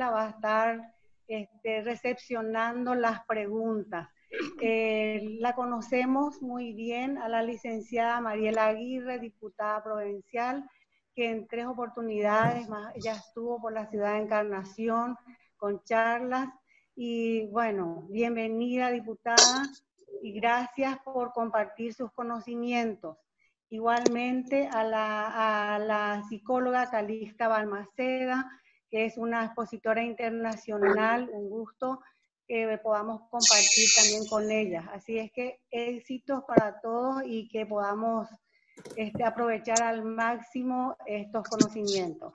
Mariela va a estar recepcionando las preguntas. La conocemos muy bien a la licenciada Mariela Aguirre, diputada provincial, que en 3 oportunidades más ya estuvo por la ciudad de Encarnación con charlas. Y bueno, bienvenida, diputada, y gracias por compartir sus conocimientos. Igualmente a la psicóloga Calixta Balmaceda, que es una expositora internacional, un gusto que podamos compartir también con ella. Así es que éxitos para todos y que podamos aprovechar al máximo estos conocimientos.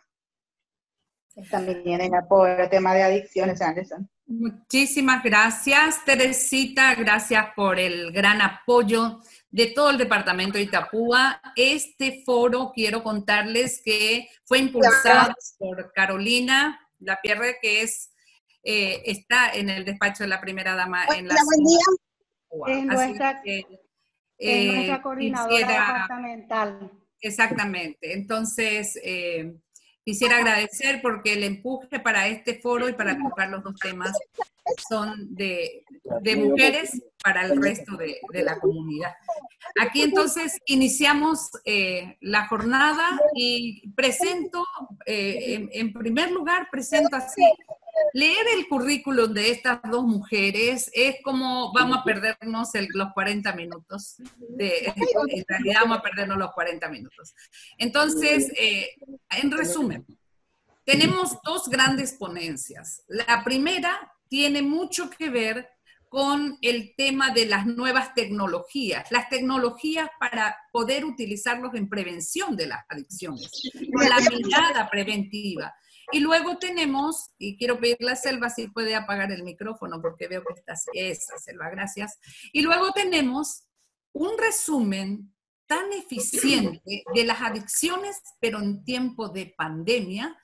También en apoyo al tema de adicciones, Anderson. Muchísimas gracias, Teresita. Gracias por el gran apoyo de todo el departamento de Itapúa. Este foro, quiero contarles que fue impulsado por Carolina Lapierre, que está en el despacho de la primera dama en la es nuestra coordinadora departamental. Exactamente. Entonces, quisiera agradecer porque el empuje para este foro y para tocar los 2 temas son de mujeres para el resto de la comunidad. Aquí entonces iniciamos la jornada y presento, en primer lugar, así, leer el currículum de estas 2 mujeres es como vamos a perdernos los 40 minutos. En realidad vamos a perdernos los 40 minutos. Entonces, en resumen, tenemos 2 grandes ponencias. La primera tiene mucho que ver con el tema de las nuevas tecnologías, las tecnologías para poder utilizarlos en prevención de las adicciones, con la mirada preventiva. Y luego tenemos, y quiero pedirle a Selva si puede apagar el micrófono, porque veo que está esa, Selva, gracias. Y luego tenemos un resumen tan eficiente de las adicciones, pero en tiempo de pandemia.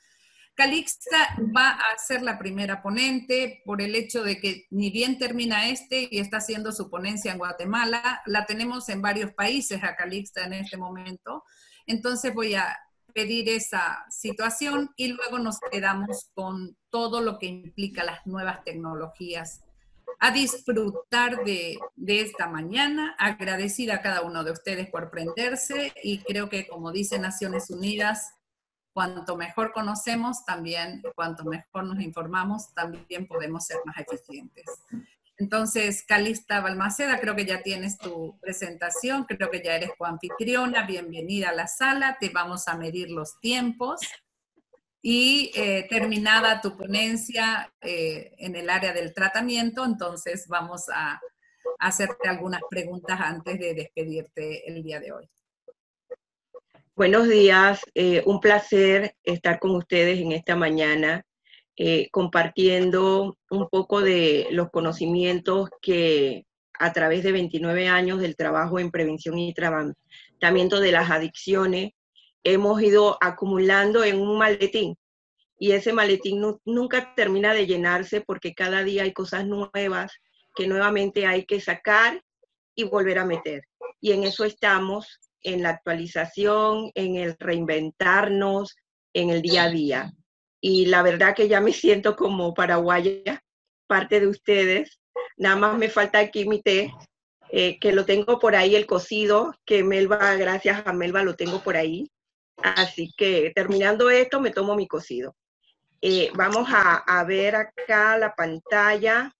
Calixta va a ser la primera ponente por el hecho de que ni bien termina y está haciendo su ponencia en Guatemala, la tenemos en varios países a Calixta en este momento, entonces voy a pedir esa situación y luego nos quedamos con todo lo que implica las nuevas tecnologías. A disfrutar de esta mañana, agradecida a cada uno de ustedes por prenderse y creo que como dice Naciones Unidas, cuanto mejor conocemos, también, cuanto mejor nos informamos, también podemos ser más eficientes. Entonces, Calixta Balmaceda, creo que ya tienes tu presentación, creo que ya eres coanfitriona, bienvenida a la sala, te vamos a medir los tiempos y terminada tu ponencia en el área del tratamiento, entonces vamos a hacerte algunas preguntas antes de despedirte el día de hoy. Buenos días, un placer estar con ustedes en esta mañana, compartiendo un poco de los conocimientos que a través de 29 años del trabajo en prevención y tratamiento de las adicciones hemos ido acumulando en un maletín. Y ese maletín nunca termina de llenarse porque cada día hay cosas nuevas que nuevamente hay que sacar y volver a meter. Y en eso estamos, en la actualización, en el reinventarnos, en el día a día. Y la verdad que ya me siento como paraguaya, parte de ustedes. Nada más me falta aquí mi té, que lo tengo por ahí, el cocido, que Melba, gracias a Melba, lo tengo por ahí. Así que terminando esto, me tomo mi cocido. Vamos a ver acá la pantalla.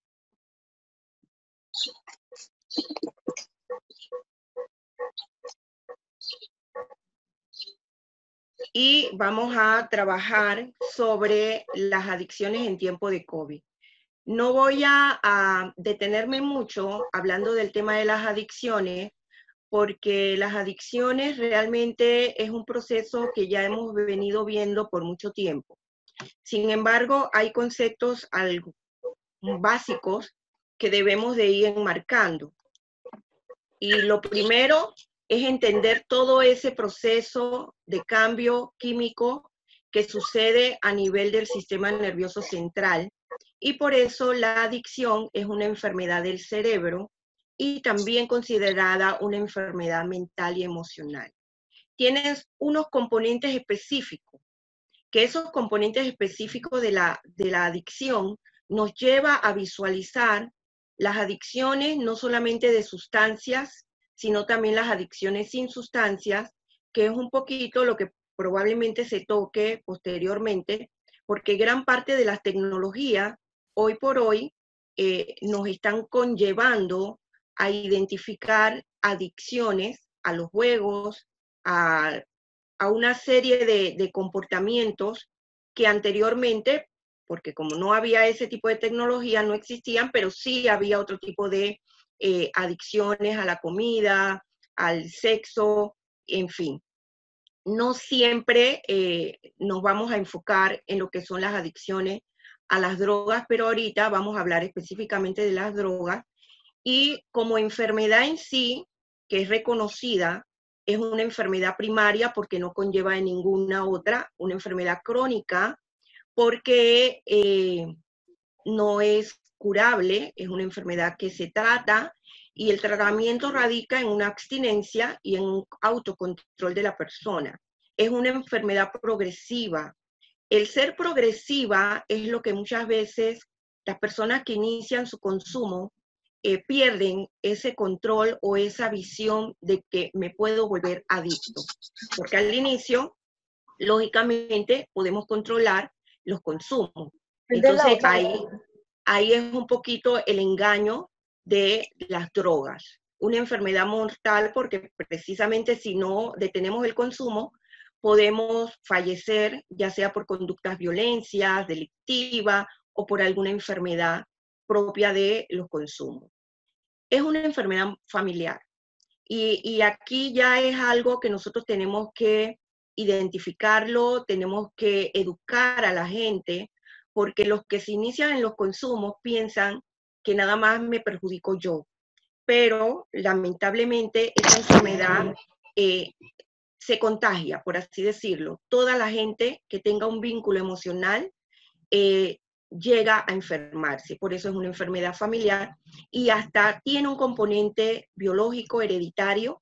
Y vamos a trabajar sobre las adicciones en tiempo de COVID. No voy a detenerme mucho hablando del tema de las adicciones, porque las adicciones realmente es un proceso que ya hemos venido viendo por mucho tiempo. Sin embargo, hay conceptos algo básicos que debemos de ir enmarcando. Y lo primero es entender todo ese proceso de cambio químico que sucede a nivel del sistema nervioso central, y por eso la adicción es una enfermedad del cerebro y también considerada una enfermedad mental y emocional. Tienes unos componentes específicos que esos componentes específicos de la adicción nos lleva a visualizar las adicciones no solamente de sustancias, sino también las adicciones sin sustancias, que es un poquito lo que probablemente se toque posteriormente, porque gran parte de las tecnologías hoy por hoy nos están conllevando a identificar adicciones a los juegos, a una serie de comportamientos que anteriormente, porque como no había ese tipo de tecnología, no existían, pero sí había otro tipo de adicciones a la comida, al sexo, en fin. No siempre nos vamos a enfocar en lo que son las adicciones a las drogas, pero ahorita vamos a hablar específicamente de las drogas. Y como enfermedad en sí, que es reconocida, es una enfermedad primaria porque no conlleva de ninguna otra, una enfermedad crónica porque no es curable, es una enfermedad que se trata y el tratamiento radica en una abstinencia y en un autocontrol de la persona. Es una enfermedad progresiva. El ser progresiva es lo que muchas veces las personas que inician su consumo pierden ese control o esa visión de que me puedo volver adicto. Porque al inicio, lógicamente, podemos controlar los consumos. Entonces, ahí es un poquito el engaño de las drogas. Una enfermedad mortal porque precisamente si no detenemos el consumo, podemos fallecer, ya sea por conductas violencias, delictivas o por alguna enfermedad propia de los consumos. Es una enfermedad familiar. Y aquí ya es algo que nosotros tenemos que identificarlo, tenemos que educar a la gente, porque los que se inician en los consumos piensan que nada más me perjudico yo. Pero lamentablemente esa enfermedad se contagia, por así decirlo. Toda la gente que tenga un vínculo emocional llega a enfermarse, por eso es una enfermedad familiar y hasta tiene un componente biológico hereditario,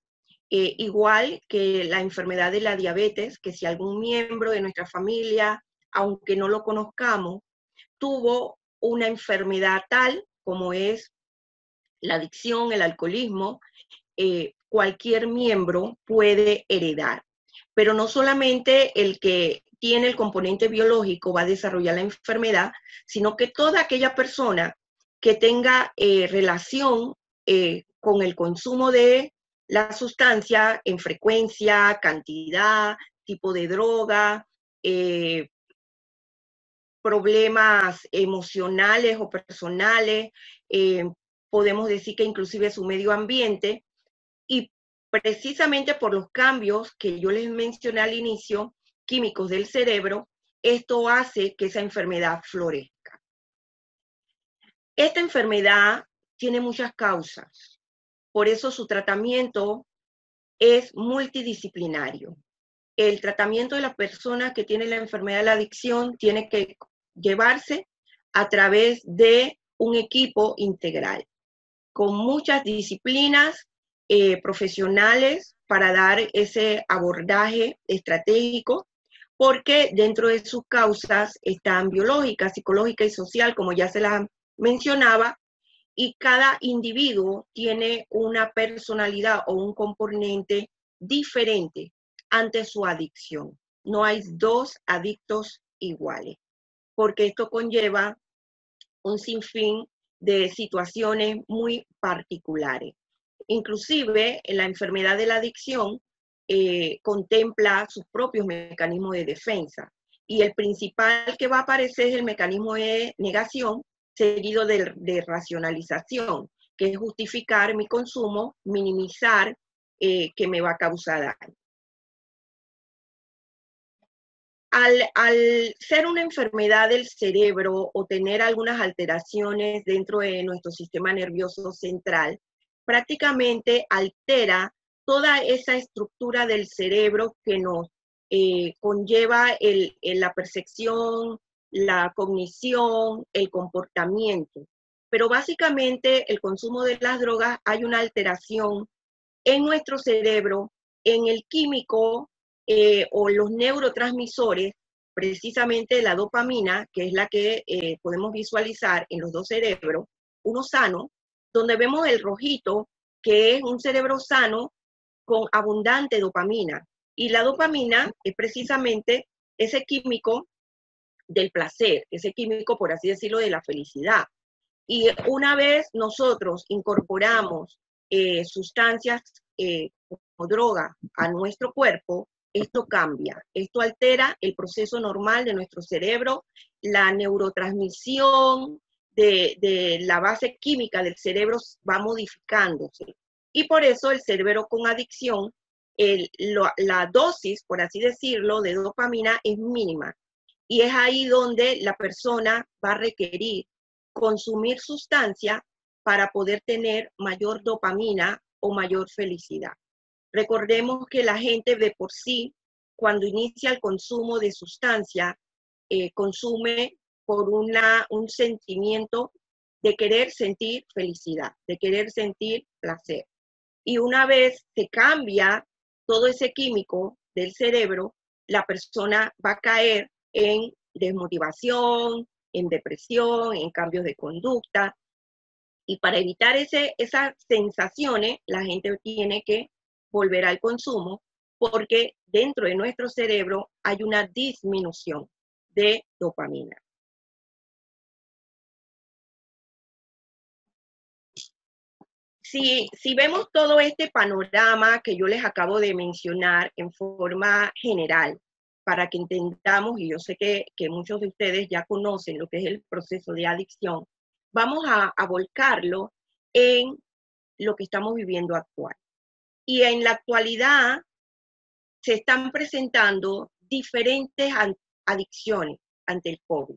igual que la enfermedad de la diabetes, que si algún miembro de nuestra familia, aunque no lo conozcamos, tuvo una enfermedad tal como es la adicción, el alcoholismo, cualquier miembro puede heredar. Pero no solamente el que tiene el componente biológico va a desarrollar la enfermedad, sino que toda aquella persona que tenga relación con el consumo de la sustancia en frecuencia, cantidad, tipo de droga, problemas emocionales o personales, podemos decir que inclusive su medio ambiente, y precisamente por los cambios que yo les mencioné al inicio, químicos del cerebro, esto hace que esa enfermedad florezca. Esta enfermedad tiene muchas causas, por eso su tratamiento es multidisciplinario. El tratamiento de las personas que tienen la enfermedad de la adicción tiene que llevarse a través de un equipo integral, con muchas disciplinas profesionales para dar ese abordaje estratégico, porque dentro de sus causas están biológica, psicológica y social, como ya se las mencionaba, y cada individuo tiene una personalidad o un componente diferente ante su adicción. No hay dos adictos iguales, porque esto conlleva un sinfín de situaciones muy particulares. Inclusive, la enfermedad de la adicción contempla sus propios mecanismos de defensa. Y el principal que va a aparecer es el mecanismo de negación, seguido de racionalización, que es justificar mi consumo, minimizar que me va a causar daño. Al ser una enfermedad del cerebro o tener algunas alteraciones dentro de nuestro sistema nervioso central, prácticamente altera toda esa estructura del cerebro que nos conlleva la percepción, la cognición, el comportamiento. Pero básicamente el consumo de las drogas hay una alteración en nuestro cerebro, en el químico o los neurotransmisores precisamente la dopamina, que es la que podemos visualizar en los dos cerebros, uno sano, donde vemos el rojito, que es un cerebro sano con abundante dopamina. Y la dopamina es precisamente ese químico del placer, ese químico, por así decirlo, de la felicidad. Y una vez nosotros incorporamos sustancias o droga a nuestro cuerpo, esto cambia, esto altera el proceso normal de nuestro cerebro, la neurotransmisión de la base química del cerebro va modificándose. Y por eso el cerebro con adicción, la dosis, por así decirlo, de dopamina es mínima. Y es ahí donde la persona va a requerir consumir sustancia para poder tener mayor dopamina o mayor felicidad. Recordemos que la gente de por sí, cuando inicia el consumo de sustancia, consume por un sentimiento de querer sentir felicidad, de querer sentir placer. Y una vez se cambia todo ese químico del cerebro, la persona va a caer en desmotivación, en depresión, en cambios de conducta. Y para evitar esas sensaciones, la gente tiene que volver al consumo porque dentro de nuestro cerebro hay una disminución de dopamina. Si vemos todo este panorama que yo les acabo de mencionar en forma general, para que entendamos, y yo sé que muchos de ustedes ya conocen lo que es el proceso de adicción, vamos a volcarlo en lo que estamos viviendo actual. Y en la actualidad se están presentando diferentes adicciones ante el COVID.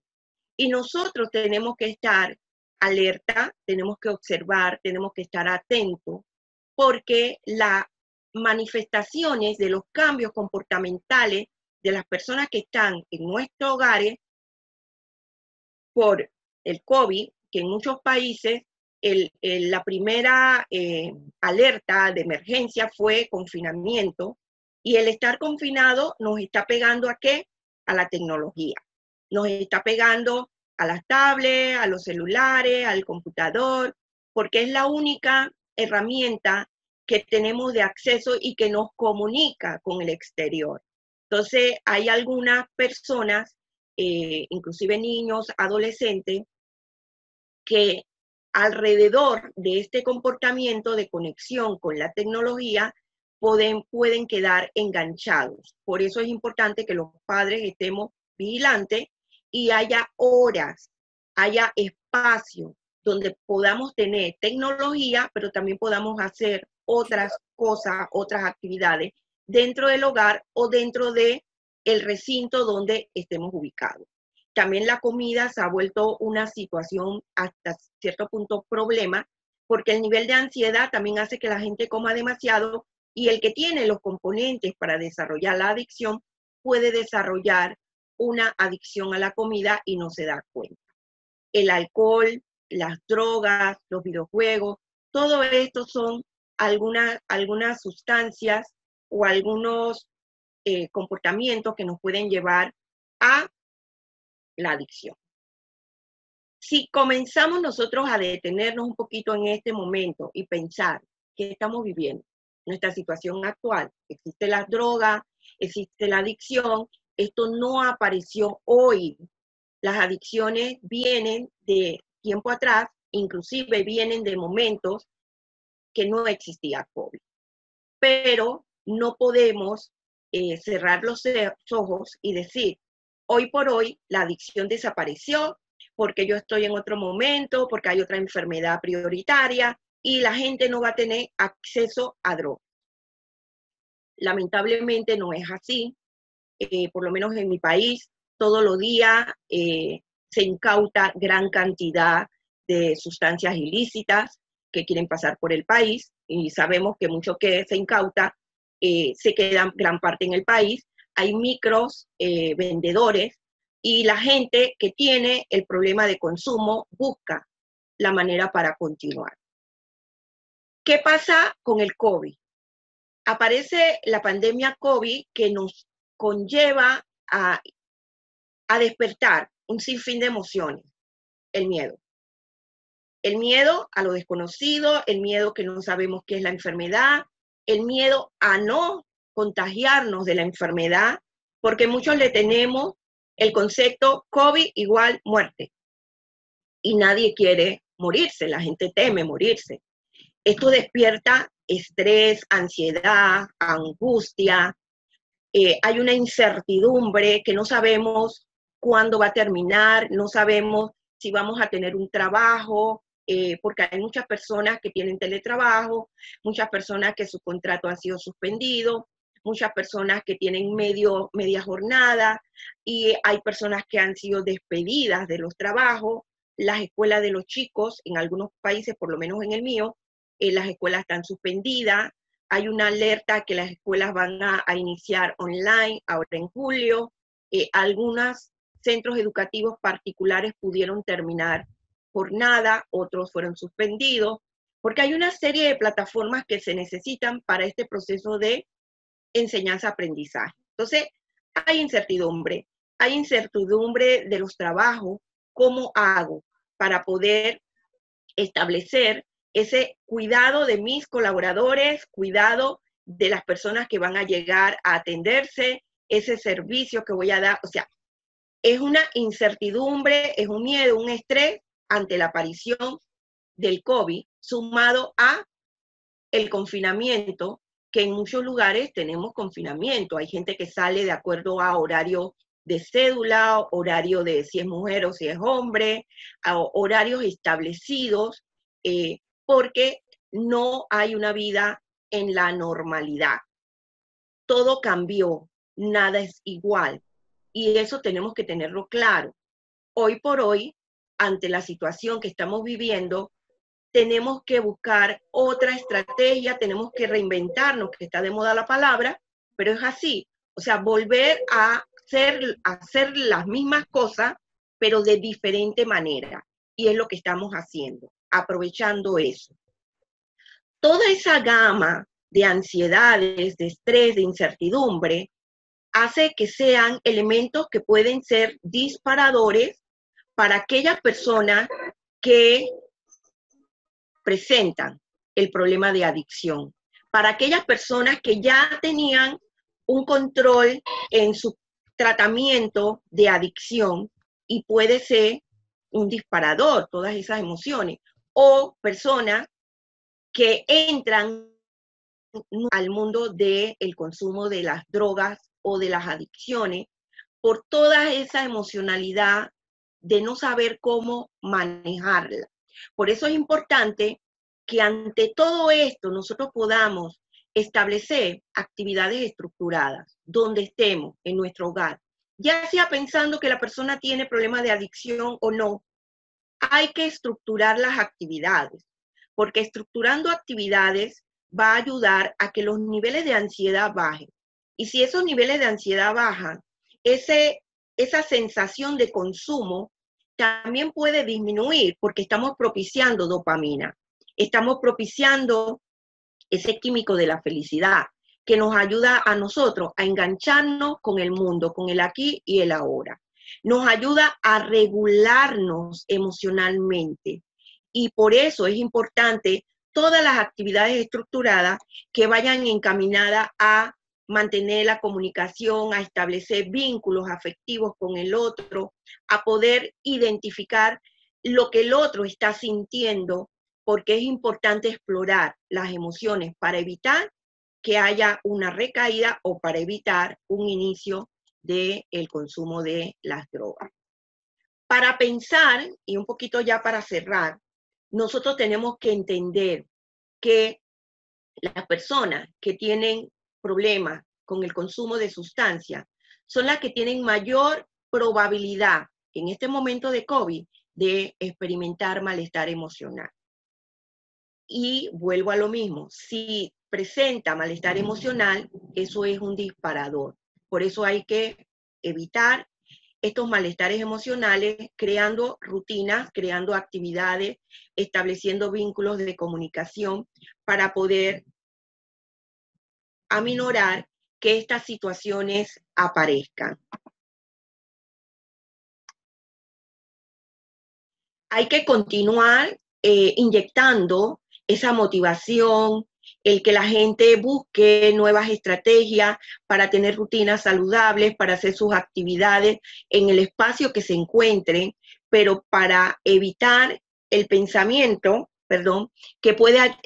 Y nosotros tenemos que estar alerta, tenemos que observar, tenemos que estar atentos, porque las manifestaciones de los cambios comportamentales de las personas que están en nuestros hogares por el COVID, que en muchos países la primera alerta de emergencia fue confinamiento, y el estar confinado nos está pegando ¿a qué? A la tecnología. Nos está pegando a las tablets, a los celulares, al computador, porque es la única herramienta que tenemos de acceso y que nos comunica con el exterior. Entonces, hay algunas personas, inclusive niños, adolescentes, que alrededor de este comportamiento de conexión con la tecnología pueden quedar enganchados. Por eso es importante que los padres estemos vigilantes y haya horas, haya espacio donde podamos tener tecnología, pero también podamos hacer otras cosas, otras actividades dentro del hogar o dentro del recinto donde estemos ubicados. También la comida se ha vuelto una situación hasta cierto punto problema, porque el nivel de ansiedad también hace que la gente coma demasiado, y el que tiene los componentes para desarrollar la adicción puede desarrollar una adicción a la comida y no se da cuenta. El alcohol, las drogas, los videojuegos, todo esto son algunas sustancias o algunos comportamientos que nos pueden llevar a la adicción. Si comenzamos nosotros a detenernos un poquito en este momento y pensar qué estamos viviendo, nuestra situación actual, existe la droga, existe la adicción, esto no apareció hoy. Las adicciones vienen de tiempo atrás, inclusive vienen de momentos que no existía COVID. Pero no podemos cerrar los ojos y decir, hoy por hoy la adicción desapareció porque yo estoy en otro momento, porque hay otra enfermedad prioritaria y la gente no va a tener acceso a drogas. Lamentablemente no es así. Por lo menos en mi país, todos los días se incauta gran cantidad de sustancias ilícitas que quieren pasar por el país, y sabemos que mucho que se incauta se queda gran parte en el país. Hay micros vendedores, y la gente que tiene el problema de consumo busca la manera para continuar. ¿Qué pasa con el COVID? Aparece la pandemia COVID que nos conlleva a a despertar un sinfín de emociones. El miedo. El miedo a lo desconocido, el miedo que no sabemos qué es la enfermedad, el miedo a no contagiarnos de la enfermedad, porque muchos le tenemos el concepto COVID igual muerte. Y nadie quiere morirse, la gente teme morirse. Esto despierta estrés, ansiedad, angustia, hay una incertidumbre que no sabemos cuándo va a terminar, no sabemos si vamos a tener un trabajo, porque hay muchas personas que tienen teletrabajo, muchas personas que su contrato ha sido suspendido, muchas personas que tienen media jornada, y hay personas que han sido despedidas de los trabajos. Las escuelas de los chicos, en algunos países, por lo menos en el mío, las escuelas están suspendidas. Hay una alerta que las escuelas van a iniciar online ahora en julio. Algunos centros educativos particulares pudieron terminar jornada, otros fueron suspendidos, porque hay una serie de plataformas que se necesitan para este proceso de enseñanza-aprendizaje. Entonces, hay incertidumbre de los trabajos. ¿Cómo hago para poder establecer ese cuidado de mis colaboradores, cuidado de las personas que van a llegar a atenderse, ese servicio que voy a dar? O sea, es una incertidumbre, es un miedo, un estrés ante la aparición del COVID, sumado a el confinamiento, que en muchos lugares tenemos confinamiento. Hay gente que sale de acuerdo a horario de cédula, horario de si es mujer o si es hombre, horarios establecidos, porque no hay una vida en la normalidad. Todo cambió, nada es igual, y eso tenemos que tenerlo claro. Hoy por hoy, ante la situación que estamos viviendo, tenemos que buscar otra estrategia, tenemos que reinventarnos, que está de moda la palabra, pero es así. O sea, volver a hacer las mismas cosas, pero de diferente manera. Y es lo que estamos haciendo, aprovechando eso. Toda esa gama de ansiedades, de estrés, de incertidumbre, hace que sean elementos que pueden ser disparadores para aquellas personas que presentan el problema de adicción, para aquellas personas que ya tenían un control en su tratamiento de adicción, y puede ser un disparador todas esas emociones, o personas que entran al mundo del consumo de las drogas o de las adicciones por toda esa emocionalidad de no saber cómo manejarla. Por eso es importante que ante todo esto nosotros podamos establecer actividades estructuradas donde estemos en nuestro hogar, ya sea pensando que la persona tiene problemas de adicción o no. Hay que estructurar las actividades, porque estructurando actividades va a ayudar a que los niveles de ansiedad bajen. Y si esos niveles de ansiedad bajan, esa sensación de consumo también puede disminuir, porque estamos propiciando dopamina, estamos propiciando ese químico de la felicidad que nos ayuda a nosotros a engancharnos con el mundo, con el aquí y el ahora. Nos ayuda a regularnos emocionalmente, y por eso es importante todas las actividades estructuradas que vayan encaminadas a mantener la comunicación, a establecer vínculos afectivos con el otro, a poder identificar lo que el otro está sintiendo, porque es importante explorar las emociones para evitar que haya una recaída o para evitar un inicio del consumo de las drogas. Para pensar, y un poquito ya para cerrar, nosotros tenemos que entender que las personas que tienen problemas con el consumo de sustancias son las que tienen mayor probabilidad en este momento de COVID de experimentar malestar emocional. Y vuelvo a lo mismo, si presenta malestar emocional, eso es un disparador. Por eso hay que evitar estos malestares emocionales, creando rutinas, creando actividades, estableciendo vínculos de comunicación para poder aminorar que estas situaciones aparezcan. hay que continuar inyectando esa motivación, el que la gente busque nuevas estrategias para tener rutinas saludables, para hacer sus actividades en el espacio que se encuentren, pero para evitar el pensamiento, que pueda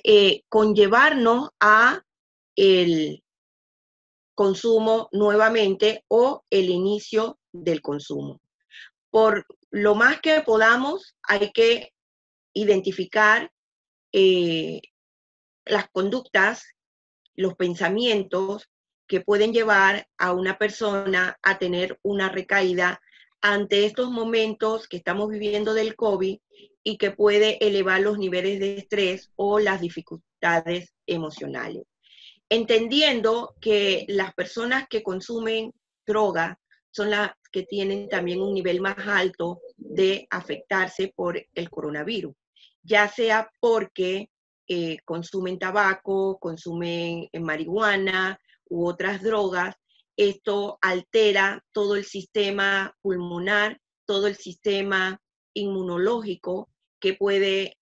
conllevarnos a el consumo nuevamente o el inicio del consumo. Por lo más que podamos, hay que identificar las conductas, los pensamientos que pueden llevar a una persona a tener una recaída ante estos momentos que estamos viviendo del COVID y que puede elevar los niveles de estrés o las dificultades emocionales. Entendiendo que las personas que consumen droga son las que tienen también un nivel más alto de afectarse por el coronavirus, ya sea porque consumen tabaco, consumen marihuana u otras drogas. Esto altera todo el sistema pulmonar, todo el sistema inmunológico que puede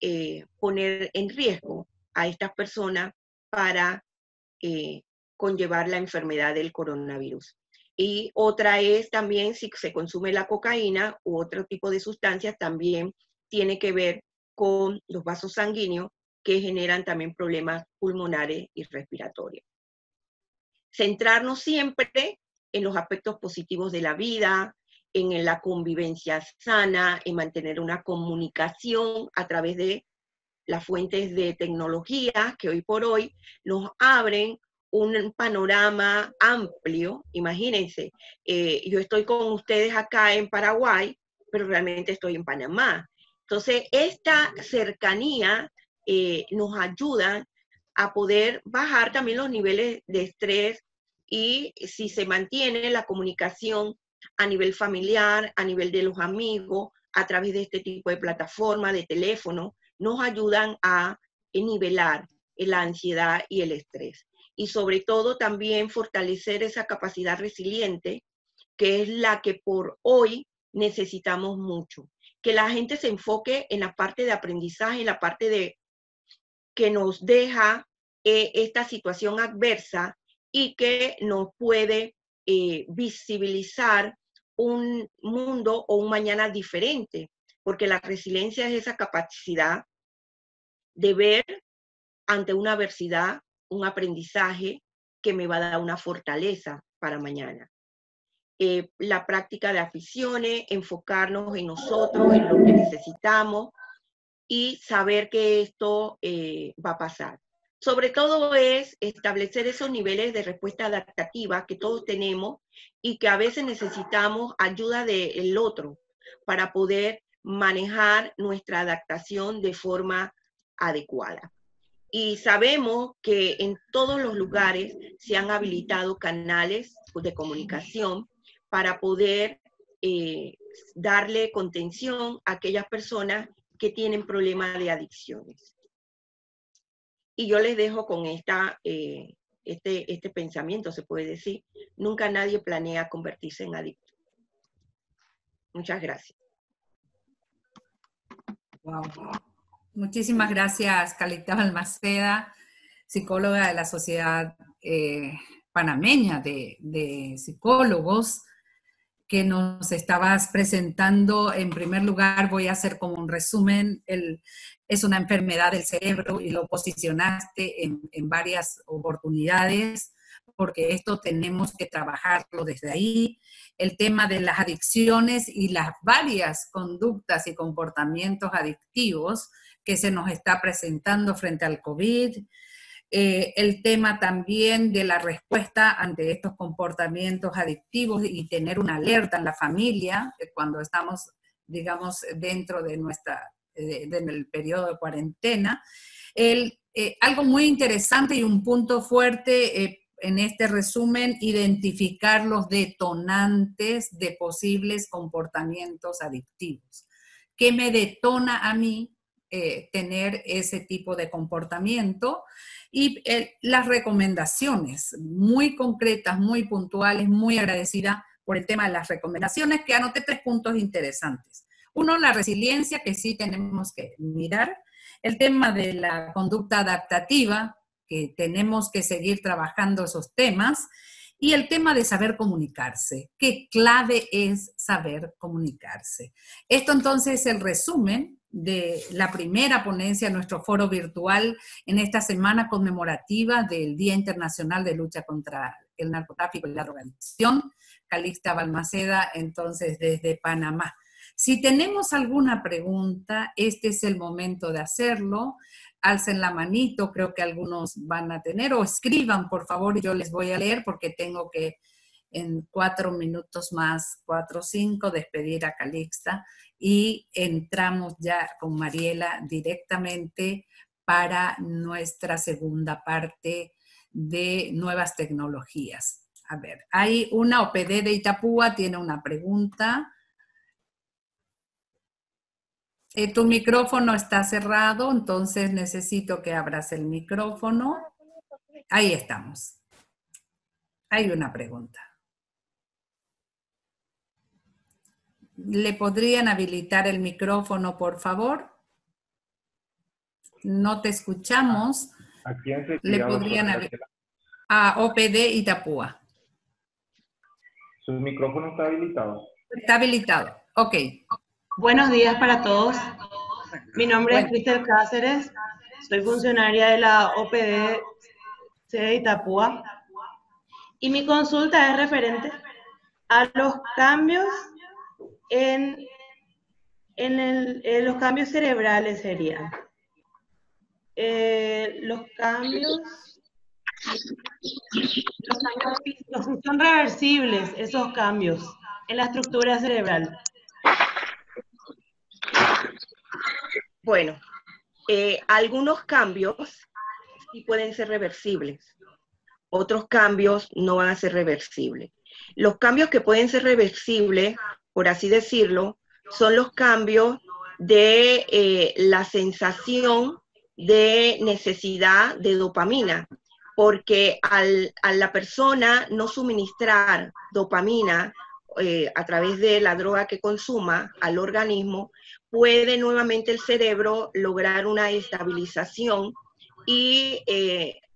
poner en riesgo a estas personas para conllevar la enfermedad del coronavirus. Y otra es también si se consume la cocaína u otro tipo de sustancias, también tiene que ver con los vasos sanguíneos que generan también problemas pulmonares y respiratorios. Centrarnos siempre en los aspectos positivos de la vida, en la convivencia sana, en mantener una comunicación a través de las fuentes de tecnología que hoy por hoy nos abren un panorama amplio. Imagínense, yo estoy con ustedes acá en Paraguay, pero realmente estoy en Panamá. Entonces, esta cercanía nos ayuda a poder bajar también los niveles de estrés y si se mantiene la comunicación a nivel familiar, a nivel de los amigos, a través de este tipo de plataforma, de teléfono, nos ayudan a nivelar la ansiedad y el estrés. Y sobre todo también fortalecer esa capacidad resiliente, que es la que por hoy necesitamos mucho. Que la gente se enfoque en la parte de aprendizaje, en la parte de que nos deja esta situación adversa y que nos puede visibilizar un mundo o un mañana diferente, porque la resiliencia es esa capacidad de ver ante una adversidad un aprendizaje que me va a dar una fortaleza para mañana. La práctica de aficiones, enfocarnos en nosotros, en lo que necesitamos y saber que esto va a pasar. Sobre todo es establecer esos niveles de respuesta adaptativa que todos tenemos y que a veces necesitamos ayuda del otro para poder manejar nuestra adaptación de forma adecuada. Y sabemos que en todos los lugares se han habilitado canales de comunicación para poder darle contención a aquellas personas que tienen problemas de adicciones. Y yo les dejo con este pensamiento, se puede decir, nunca nadie planea convertirse en adicto. Muchas gracias. Wow. Muchísimas gracias, Calixta Balmaceda, psicóloga de la Sociedad Panameña de Psicólogos, que nos estabas presentando. En primer lugar, voy a hacer como un resumen. Es una enfermedad del cerebro y lo posicionaste en varias oportunidades, porque esto tenemos que trabajarlo desde ahí. El tema de las adicciones y las varias conductas y comportamientos adictivos que se nos está presentando frente al COVID. El tema también de la respuesta ante estos comportamientos adictivos y tener una alerta en la familia cuando estamos, digamos, dentro de del periodo de cuarentena. Algo muy interesante y un punto fuerte en este resumen, identificar los detonantes de posibles comportamientos adictivos. ¿Qué me detona a mí tener ese tipo de comportamiento? Y las recomendaciones muy concretas, muy puntuales, muy agradecida por el tema de las recomendaciones, que anoté 3 puntos interesantes. Uno, la resiliencia, que sí tenemos que mirar. El tema de la conducta adaptativa, que tenemos que seguir trabajando esos temas. Y el tema de saber comunicarse. Qué clave es saber comunicarse. Esto entonces es el resumen de la primera ponencia de nuestro foro virtual en esta semana conmemorativa del Día Internacional de Lucha contra el Narcotráfico y la Drogadicción. Calixta Balmaceda, entonces, desde Panamá. Si tenemos alguna pregunta, este es el momento de hacerlo. Alcen la manito, creo que algunos van a tener, o escriban, por favor, y yo les voy a leer porque tengo que en 4 minutos más, 4 o 5, despedir a Calixta y entramos ya con Mariela directamente para nuestra segunda parte de nuevas tecnologías. A ver, hay una OPD de Itapúa, tiene una pregunta. Tu micrófono está cerrado, entonces necesito que abras el micrófono. Ahí estamos. Hay una pregunta. ¿Le podrían habilitar el micrófono, por favor? No te escuchamos. ¿A quién se ¿Le podrían habilitar? A OPD Itapúa. ¿Su micrófono está habilitado? Está habilitado. Ok. Buenos días para todos. Mi nombre es Cristel Cáceres. Soy funcionaria de la OPD de Itapúa. Y mi consulta es referente a los cambios los cambios cerebrales serían. Los cambios físicos, son reversibles esos cambios en la estructura cerebral. Bueno, algunos cambios sí pueden ser reversibles, otros cambios no van a ser reversibles. Los cambios que pueden ser reversibles, por así decirlo, son los cambios de la sensación de necesidad de dopamina, porque a la persona no suministrar dopamina a través de la droga que consuma al organismo, puede nuevamente el cerebro lograr una estabilización y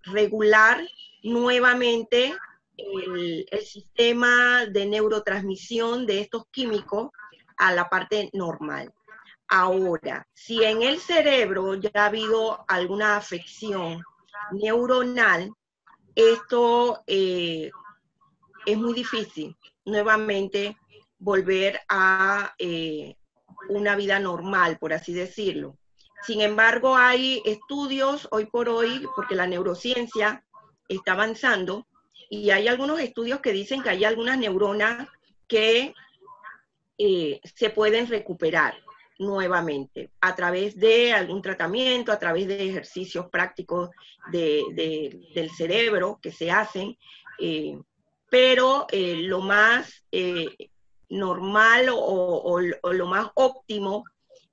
regular nuevamente el sistema de neurotransmisión de estos químicos a la parte normal. Ahora, si en el cerebro ya ha habido alguna afección neuronal, esto es muy difícil nuevamente volver a una vida normal, por así decirlo. Sin embargo, hay estudios hoy por hoy, porque la neurociencia está avanzando, y hay algunos estudios que dicen que hay algunas neuronas que se pueden recuperar nuevamente a través de algún tratamiento, a través de ejercicios prácticos del cerebro que se hacen, pero lo más normal o lo más óptimo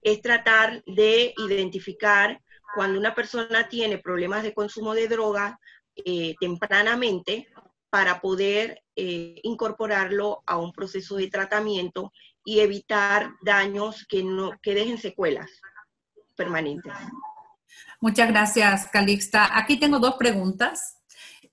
es tratar de identificar cuando una persona tiene problemas de consumo de droga tempranamente para poder incorporarlo a un proceso de tratamiento y evitar daños que dejen secuelas permanentes. Muchas gracias, Calixta. Aquí tengo 2 preguntas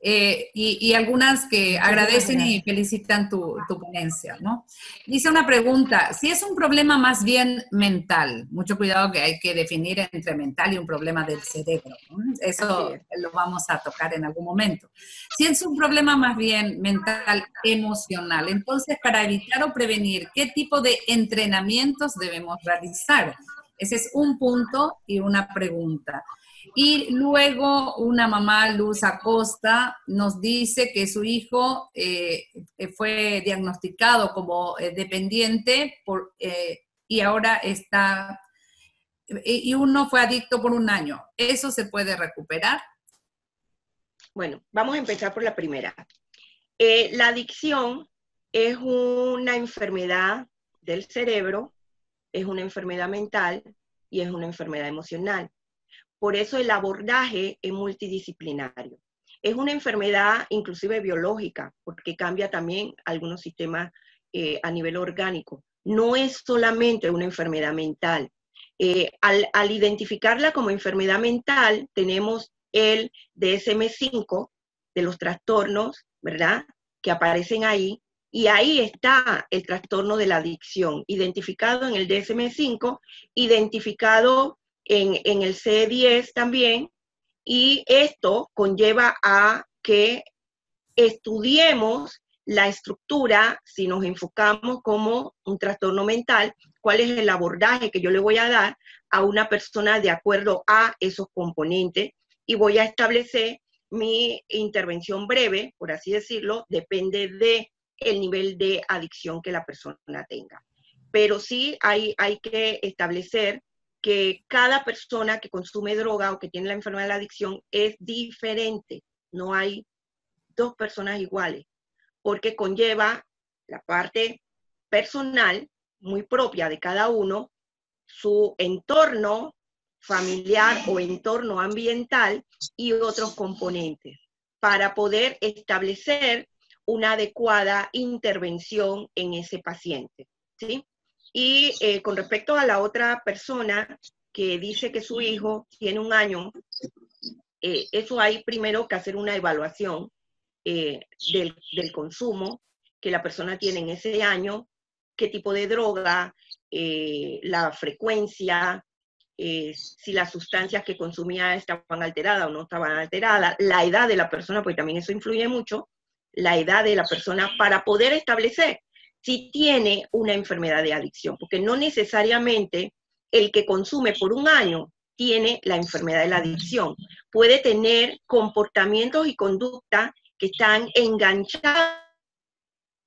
y algunas que agradecen y felicitan tu ponencia, ¿no? Dice una pregunta, si es un problema más bien mental, mucho cuidado que hay que definir entre mental y un problema del cerebro, ¿no? Eso lo vamos a tocar en algún momento. Si es un problema más bien mental, emocional, entonces para evitar o prevenir, ¿qué tipo de entrenamientos debemos realizar? Ese es un punto y una pregunta. Y luego una mamá, Luz Acosta, nos dice que su hijo fue diagnosticado como dependiente y ahora está, y uno fue adicto por 1 año. ¿Eso se puede recuperar? Bueno, vamos a empezar por la primera. La adicción es una enfermedad del cerebro, es una enfermedad mental y es una enfermedad emocional. Por eso el abordaje es multidisciplinario. Es una enfermedad inclusive biológica, porque cambia también algunos sistemas a nivel orgánico, no es solamente una enfermedad mental. Al identificarla como enfermedad mental, tenemos el DSM-5 de los trastornos, ¿verdad?, que aparecen ahí, y ahí está el trastorno de la adicción, identificado en el DSM-5, identificado en el C10 también, y esto conlleva a que estudiemos la estructura, si nos enfocamos como un trastorno mental, cuál es el abordaje que yo le voy a dar a una persona de acuerdo a esos componentes, y voy a establecer mi intervención breve, por así decirlo, depende de el nivel de adicción que la persona tenga. Pero sí hay que establecer que cada persona que consume droga o que tiene la enfermedad de la adicción es diferente. No hay dos personas iguales, porque conlleva la parte personal muy propia de cada uno, su entorno familiar o entorno ambiental y otros componentes, para poder establecer una adecuada intervención en ese paciente, ¿sí? Y con respecto a la otra persona que dice que su hijo tiene 1 año, eso hay primero que hacer una evaluación del consumo que la persona tiene en ese año, qué tipo de droga, la frecuencia, si las sustancias que consumía estaban alteradas o no estaban alteradas, la edad de la persona, porque también eso influye mucho, la edad de la persona, para poder establecer si tiene una enfermedad de adicción, porque no necesariamente el que consume por 1 año tiene la enfermedad de la adicción. Puede tener comportamientos y conductas que están enganchados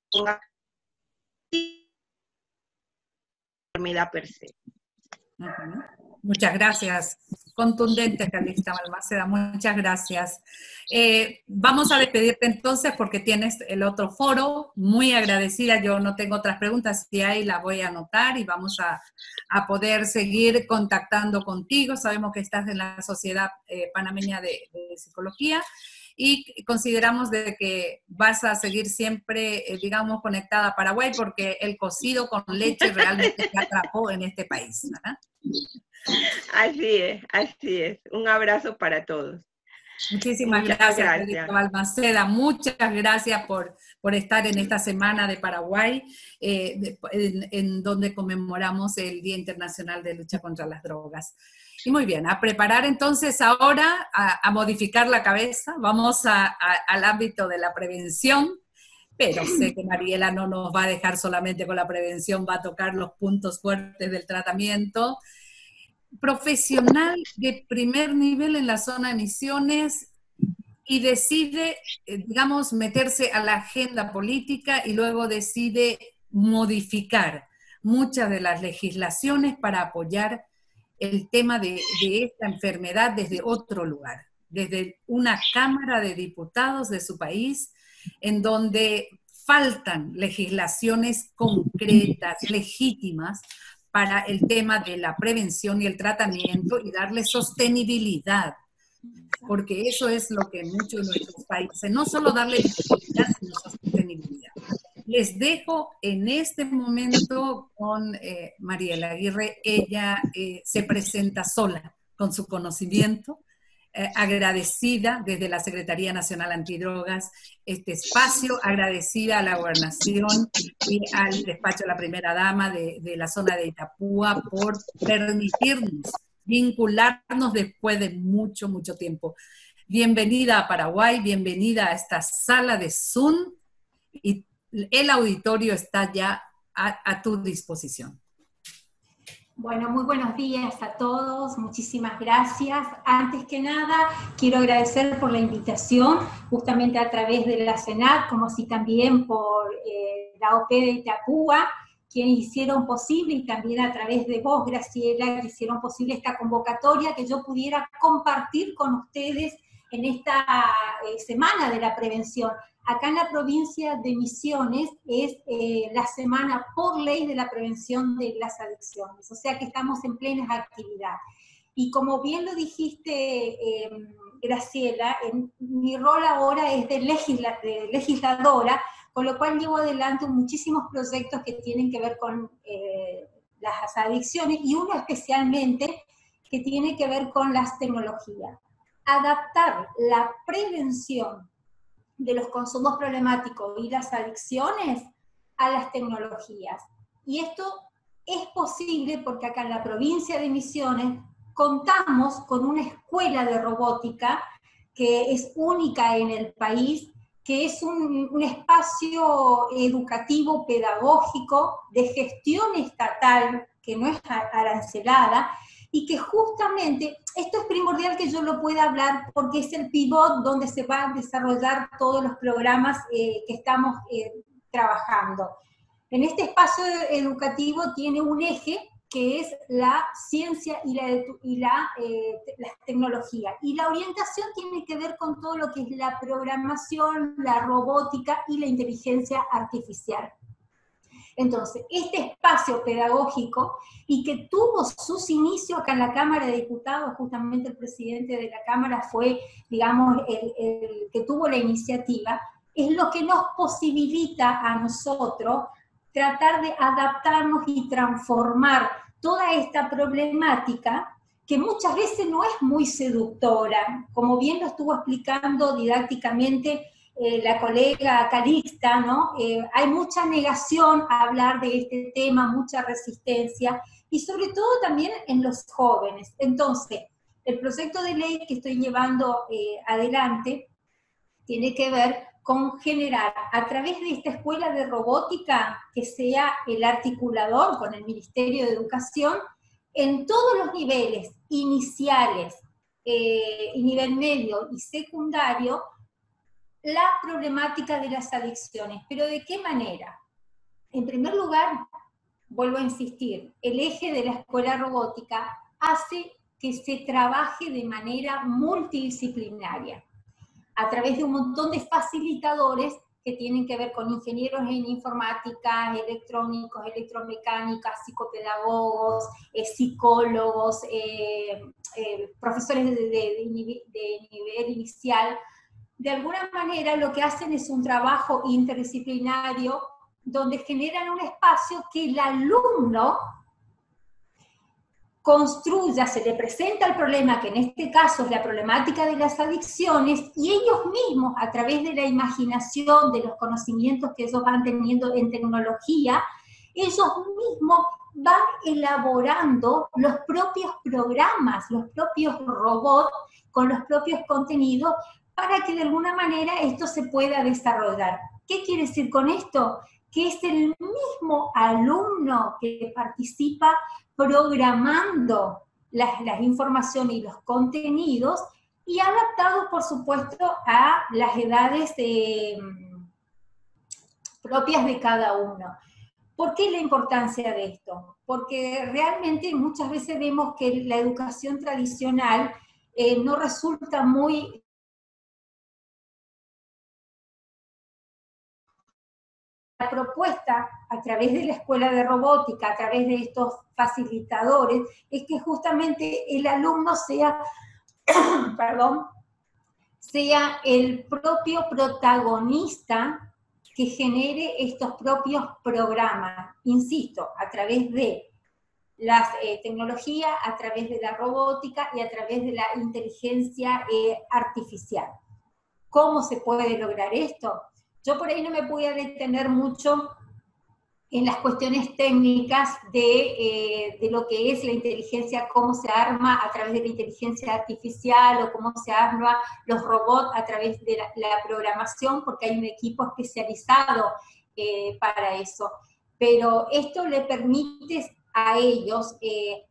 con la enfermedad per se. Muchas gracias. Contundente, Calixta Balmaceda, muchas gracias. Vamos a despedirte entonces porque tienes el otro foro. Muy agradecida, yo no tengo otras preguntas, si hay las voy a anotar y vamos a poder seguir contactando contigo. Sabemos que estás en la Sociedad Panameña de Psicología y consideramos de que vas a seguir siempre, digamos, conectada a Paraguay porque el cocido con leche realmente te atrapó en este país, ¿verdad? Así es, así es. Un abrazo para todos. Muchísimas gracias, Calixta Balmaceda. Muchas gracias por estar en esta semana de Paraguay, en donde conmemoramos el Día Internacional de Lucha contra las Drogas. Y muy bien, a preparar entonces ahora, a modificar la cabeza. Vamos al ámbito de la prevención, pero sé que Mariela no nos va a dejar solamente con la prevención, va a tocar los puntos fuertes del tratamiento. Profesional de primer nivel en la zona de Misiones y decide, digamos, meterse a la agenda política y luego decide modificar muchas de las legislaciones para apoyar el tema de esta enfermedad desde otro lugar, desde una Cámara de Diputados de su país, en donde faltan legislaciones concretas, legítimas, para el tema de la prevención y el tratamiento y darle sostenibilidad, porque eso es lo que muchos de nuestros países, no solo darle visibilidad, sino sostenibilidad. Les dejo en este momento con Mariela Aguirre. Ella se presenta sola con su conocimiento, agradecida desde la Secretaría Nacional Antidrogas este espacio, agradecida a la Gobernación y al despacho de la Primera Dama de la zona de Itapúa por permitirnos vincularnos después de mucho, mucho tiempo. Bienvenida a Paraguay, bienvenida a esta sala de Zoom y el auditorio está ya a tu disposición. Bueno, muy buenos días a todos, muchísimas gracias. Antes que nada, quiero agradecer por la invitación, justamente a través de la CENAC, como así también por la OP de Itapúa, quienes hicieron posible, y también a través de vos, Graciela, que hicieron posible esta convocatoria, que yo pudiera compartir con ustedes en esta semana de la prevención. Acá en la provincia de Misiones es la semana por ley de la prevención de las adicciones, o sea que estamos en plena actividad. Y como bien lo dijiste, Graciela, mi rol ahora es de legisladora, con lo cual llevo adelante muchísimos proyectos que tienen que ver con las adicciones, y uno especialmente que tiene que ver con las tecnologías. Adaptar la prevención de los consumos problemáticos y las adicciones a las tecnologías. Y esto es posible porque acá en la provincia de Misiones contamos con una escuela de robótica que es única en el país, que es un espacio educativo, pedagógico, de gestión estatal, que no es arancelada, y que justamente, esto es primordial que yo lo pueda hablar porque es el pivot donde se van a desarrollar todos los programas que estamos trabajando. En este espacio educativo tiene un eje que es la ciencia y la tecnología. Y la orientación tiene que ver con todo lo que es la programación, la robótica y la inteligencia artificial. Entonces, este espacio pedagógico, y que tuvo sus inicios acá en la Cámara de Diputados, justamente el presidente de la Cámara fue, digamos, el que tuvo la iniciativa, es lo que nos posibilita a nosotros tratar de adaptarnos y transformar toda esta problemática que muchas veces no es muy seductora, como bien lo estuvo explicando didácticamente la colega Calixta, ¿no? Hay mucha negación a hablar de este tema, mucha resistencia, y sobre todo también en los jóvenes. Entonces, el proyecto de ley que estoy llevando adelante tiene que ver con generar, a través de esta escuela de robótica, que sea el articulador con el Ministerio de Educación, en todos los niveles iniciales, y nivel medio y secundario, la problemática de las adicciones. ¿Pero de qué manera? En primer lugar, vuelvo a insistir, el eje de la escuela robótica hace que se trabaje de manera multidisciplinaria, a través de un montón de facilitadores que tienen que ver con ingenieros en informática, electrónicos, electromecánicas, psicopedagogos, psicólogos, profesores de nivel inicial. De alguna manera lo que hacen es un trabajo interdisciplinario donde generan un espacio que el alumno construya, se le presenta el problema, que en este caso es la problemática de las adicciones, y ellos mismos, a través de la imaginación, de los conocimientos que ellos van teniendo en tecnología, ellos mismos van elaborando los propios programas, los propios robots, con los propios contenidos, para que de alguna manera esto se pueda desarrollar. ¿Qué quiere decir con esto? Que es el mismo alumno que participa programando las informaciones y los contenidos, y adaptados, por supuesto, a las edades propias de cada uno. ¿Por qué la importancia de esto? Porque realmente muchas veces vemos que la educación tradicional no resulta muy... La propuesta a través de la escuela de robótica, a través de estos facilitadores, es que justamente el alumno sea, sea el propio protagonista que genere estos propios programas, insisto, a través de las tecnologías, a través de la robótica y a través de la inteligencia artificial. ¿Cómo se puede lograr esto? Yo por ahí no me voy a detener mucho en las cuestiones técnicas de lo que es la inteligencia, cómo se arma a través de la inteligencia artificial, o cómo se arma los robots a través de la programación, porque hay un equipo especializado para eso. Pero esto le permite a ellos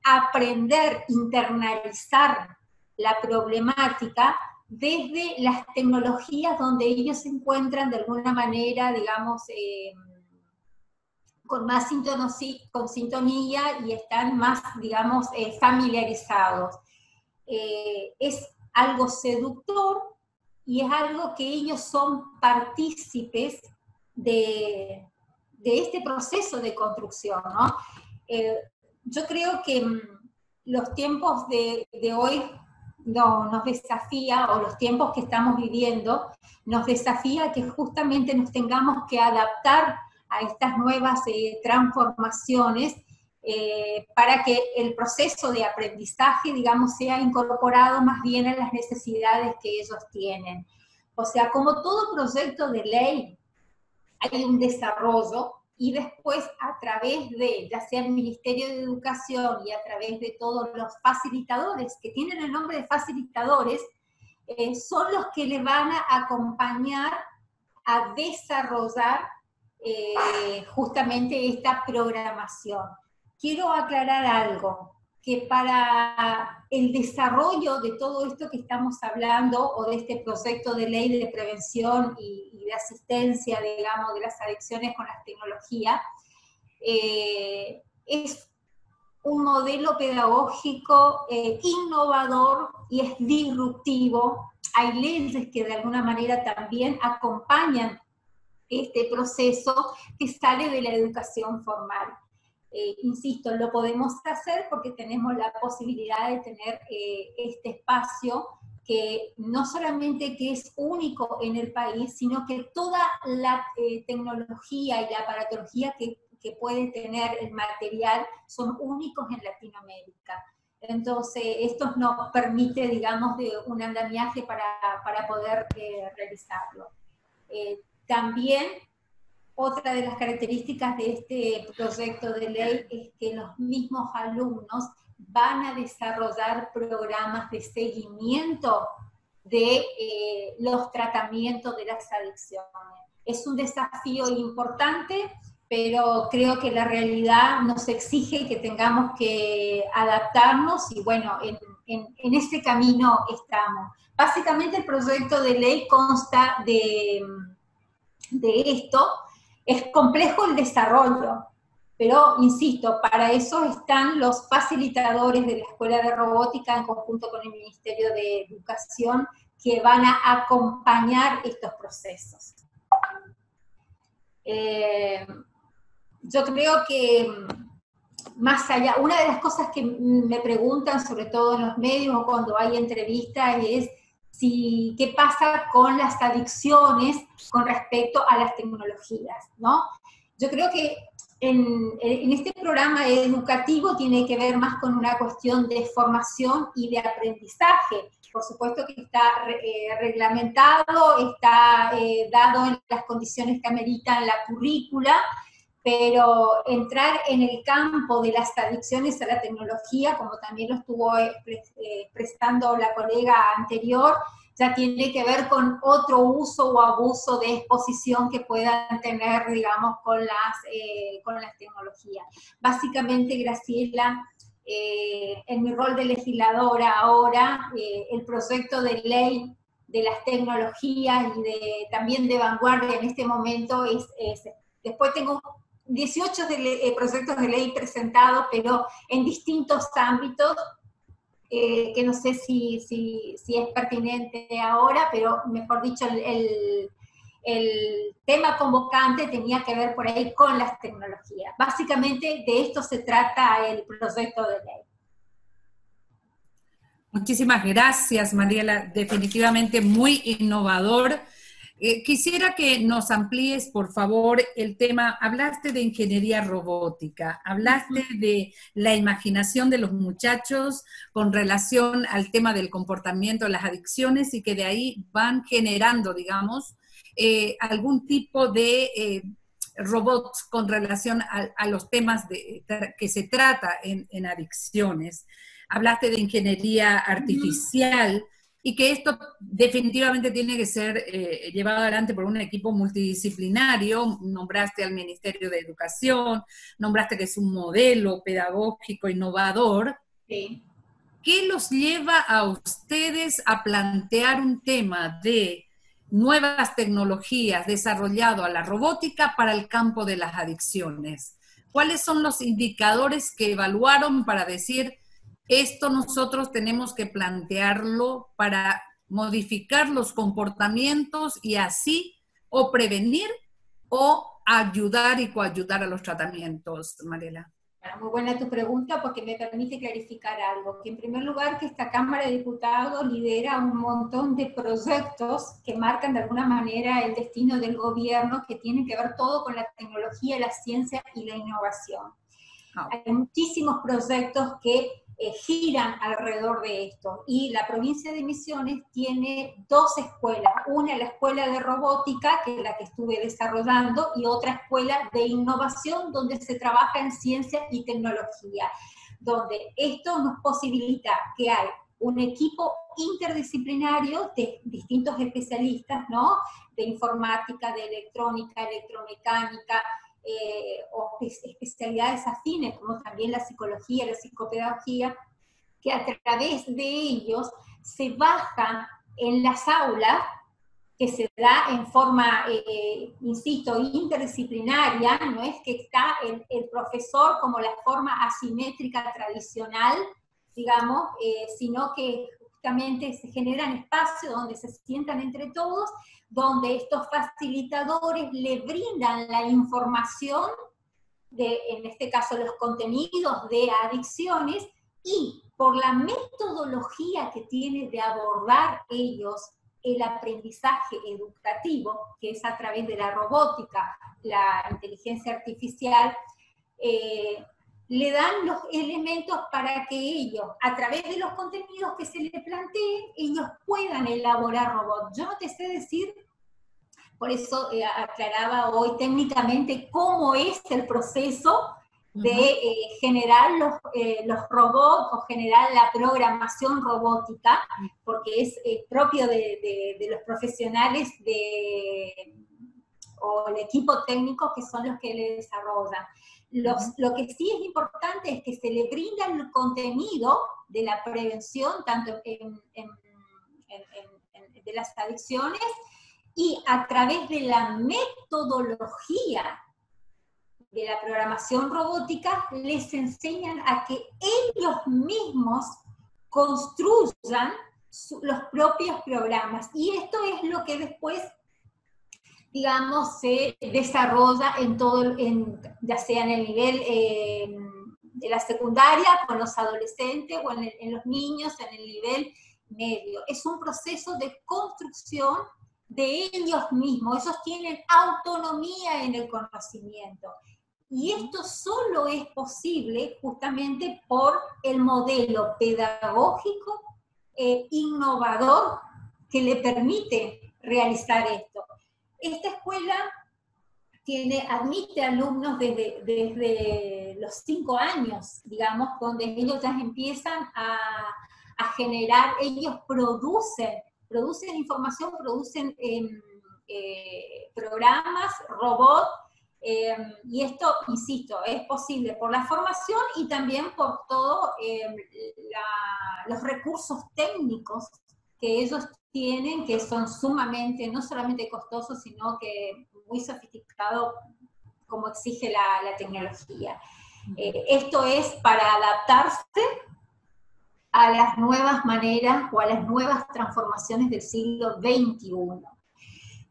aprender, internalizar la problemática desde las tecnologías donde ellos se encuentran de alguna manera, digamos, con más sintonía y están más, digamos, familiarizados. Es algo seductor y es algo que ellos son partícipes de este proceso de construcción, ¿no? Yo creo que los tiempos de hoy nos desafía, o los tiempos que estamos viviendo, nos desafía que justamente nos tengamos que adaptar a estas nuevas transformaciones para que el proceso de aprendizaje, digamos, sea incorporado más bien a las necesidades que ellos tienen. O sea, como todo proyecto de ley, hay un desarrollo y después a través de, ya sea el Ministerio de Educación y a través de todos los facilitadores, que tienen el nombre de facilitadores, son los que le van a acompañar a desarrollar justamente esta programación. Quiero aclarar algo, que para el desarrollo de todo esto que estamos hablando, o de este proyecto de ley de prevención y de asistencia, digamos, de las adicciones con las tecnologías, es un modelo pedagógico innovador y es disruptivo. Hay leyes que de alguna manera también acompañan este proceso que sale de la educación formal. Insisto, lo podemos hacer porque tenemos la posibilidad de tener este espacio que no solamente que es único en el país, sino que toda la tecnología y la aparatología que puede tener el material son únicos en Latinoamérica. Entonces, esto nos permite, digamos, de un andamiaje para poder realizarlo. También, otra de las características de este proyecto de ley es que los mismos alumnos van a desarrollar programas de seguimiento de los tratamientos de las adicciones. Es un desafío importante, pero creo que la realidad nos exige que tengamos que adaptarnos y bueno, en ese camino estamos. Básicamente el proyecto de ley consta de esto. Es complejo el desarrollo, pero insisto, para eso están los facilitadores de la Escuela de Robótica en conjunto con el Ministerio de Educación que van a acompañar estos procesos. Yo creo que más allá, una de las cosas que me preguntan, sobre todo en los medios o cuando hay entrevistas, es qué pasa con las adicciones con respecto a las tecnologías, ¿no? Yo creo que en este programa educativo tiene que ver más con una cuestión de formación y de aprendizaje. Por supuesto que está reglamentado, está dado en las condiciones que ameritan la currícula, pero entrar en el campo de las adicciones a la tecnología, como también lo estuvo expresando la colega anterior, ya tiene que ver con otro uso o abuso de exposición que puedan tener, digamos, con las tecnologías. Básicamente, Graciela, en mi rol de legisladora ahora, el proyecto de ley de las tecnologías y también de vanguardia en este momento después tengo 18 proyectos de ley presentados, pero en distintos ámbitos, que no sé si es pertinente ahora, pero mejor dicho, el tema convocante tenía que ver por ahí con las tecnologías. Básicamente de esto se trata el proyecto de ley. Muchísimas gracias, Mariela. Definitivamente muy innovador. Quisiera que nos amplíes, por favor, el tema. Hablaste de ingeniería robótica, hablaste de la imaginación de los muchachos con relación al tema del comportamiento, las adicciones, y que de ahí van generando, digamos, algún tipo de robots con relación a los temas que se trata en adicciones. Hablaste de ingeniería artificial, y que esto definitivamente tiene que ser llevado adelante por un equipo multidisciplinario. Nombraste al Ministerio de Educación, nombraste que es un modelo pedagógico innovador. Sí. ¿Qué los lleva a ustedes a plantear un tema de nuevas tecnologías desarrollado a la robótica para el campo de las adicciones? ¿Cuáles son los indicadores que evaluaron para decir, esto nosotros tenemos que plantearlo para modificar los comportamientos y así o prevenir o ayudar y coayudar a los tratamientos, Mariela? muy buena tu pregunta porque me permite clarificar algo. Que en primer lugar, que esta Cámara de Diputados lidera un montón de proyectos que marcan de alguna manera el destino del gobierno, que tienen que ver todo con la tecnología, la ciencia y la innovación. Hay muchísimos proyectos que giran alrededor de esto, y la provincia de Misiones tiene 2 escuelas, una la escuela de robótica, que es la que estuve desarrollando, y otra escuela de innovación, donde se trabaja en ciencia y tecnología, donde esto nos posibilita que hay un equipo interdisciplinario de distintos especialistas, ¿no? De informática, de electrónica, electromecánica, o especialidades afines, como también la psicología, la psicopedagogía, que a través de ellos se baja en las aulas, que se da en forma, insisto, interdisciplinaria. No es que está el profesor como la forma asimétrica tradicional, digamos, sino que justamente se generan espacios donde se sientan entre todos, donde estos facilitadores le brindan la información de, en este caso, los contenidos de adicciones, y por la metodología que tiene de abordar ellos el aprendizaje educativo, que es a través de la robótica, la inteligencia artificial, le dan los elementos para que ellos, a través de los contenidos que se les planteen, ellos puedan elaborar robots. Yo no te sé decir, por eso aclaraba hoy técnicamente cómo es el proceso de generar los robots o generar la programación robótica, porque es propio de los profesionales o el equipo técnico, que son los que le desarrollan. Lo que sí es importante es que se le brinda el contenido de la prevención, tanto de las adicciones, y a través de la metodología de la programación robótica les enseñan a que ellos mismos construyan los propios programas. Y esto es lo que después, digamos, se desarrolla en todo, ya sea en el nivel de la secundaria, con los adolescentes, o en los niños, en el nivel medio. Es un proceso de construcción de ellos mismos. Ellos tienen autonomía en el conocimiento. Y esto solo es posible justamente por el modelo pedagógico innovador que le permite realizar esto. Esta escuela admite alumnos desde los 5 años, digamos, donde ellos ya empiezan a generar, ellos producen información, producen programas, robots, y esto, insisto, es posible por la formación y también por todos los recursos técnicos que ellos tienen, que son sumamente, no solamente costosos, sino que muy sofisticados, como exige la tecnología. Esto es para adaptarse a las nuevas maneras o a las nuevas transformaciones del siglo XXI.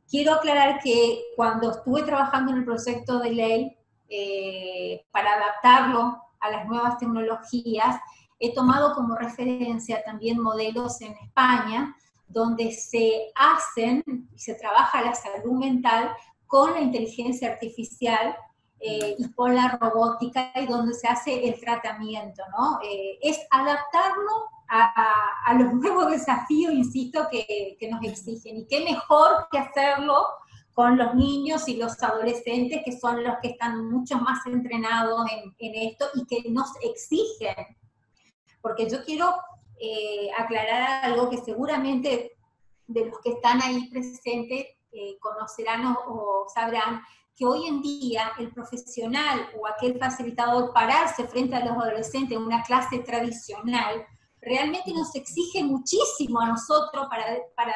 Quiero aclarar que cuando estuve trabajando en el proyecto de ley, para adaptarlo a las nuevas tecnologías, he tomado como referencia también modelos en España, donde se hacen y se trabaja la salud mental con la inteligencia artificial y con la robótica, y donde se hace el tratamiento, ¿no? Es adaptarlo a los nuevos desafíos, insisto, que nos exigen. Y qué mejor que hacerlo con los niños y los adolescentes, que son los que están mucho más entrenados en esto y que nos exigen. Porque yo quiero aclarar algo que seguramente de los que están ahí presentes conocerán o sabrán, que hoy en día el profesional o aquel facilitador pararse frente a los adolescentes en una clase tradicional realmente nos exige muchísimo a nosotros para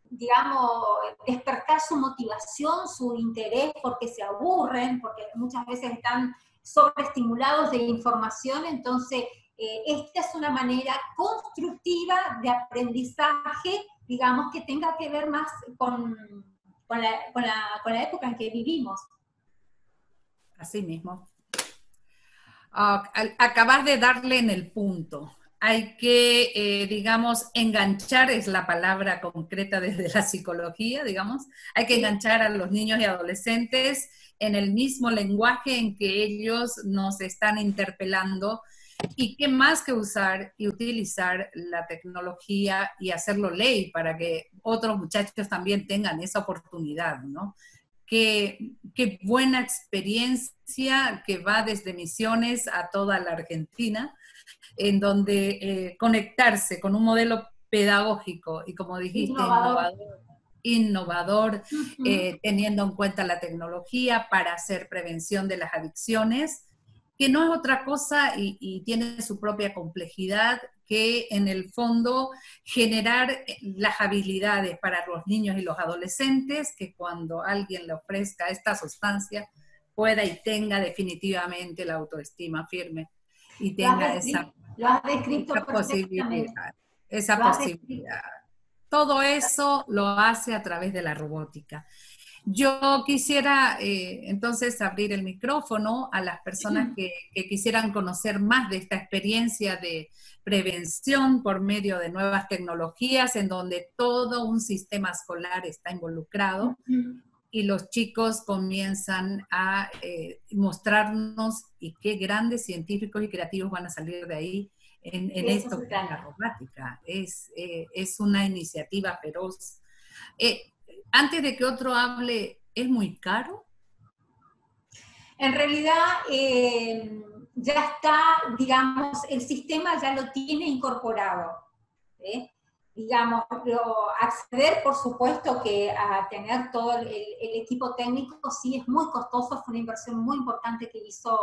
digamos, despertar su motivación, su interés, porque se aburren, porque muchas veces están sobreestimulados de información. Entonces, esta es una manera constructiva de aprendizaje, digamos, que tenga que ver más con la época en que vivimos. Así mismo. Acabas de darle en el punto. Hay que, digamos, enganchar, es la palabra concreta desde la psicología, digamos, hay que enganchar a los niños y adolescentes en el mismo lenguaje en que ellos nos están interpelando, y qué más que usar y utilizar la tecnología y hacerlo ley para que otros muchachos también tengan esa oportunidad, ¿no? Qué buena experiencia que va desde Misiones a toda la Argentina, en donde conectarse con un modelo pedagógico y, como dijiste, innovador, teniendo en cuenta la tecnología para hacer prevención de las adicciones, que no es otra cosa y tiene su propia complejidad, que en el fondo generar las habilidades para los niños y los adolescentes, que cuando alguien le ofrezca esta sustancia pueda y tenga definitivamente la autoestima firme y tenga esa posibilidad. Todo eso lo hace a través de la robótica. Yo quisiera entonces abrir el micrófono a las personas que quisieran conocer más de esta experiencia de prevención por medio de nuevas tecnologías, en donde todo un sistema escolar está involucrado y los chicos comienzan a mostrarnos y qué grandes científicos y creativos van a salir de ahí en esto que es la robótica. Es una iniciativa feroz. Antes de que otro hable, ¿es muy caro? En realidad, ya está, digamos, el sistema ya lo tiene incorporado. Digamos, acceder, por supuesto, que a tener todo el equipo técnico sí es muy costoso, fue una inversión muy importante que hizo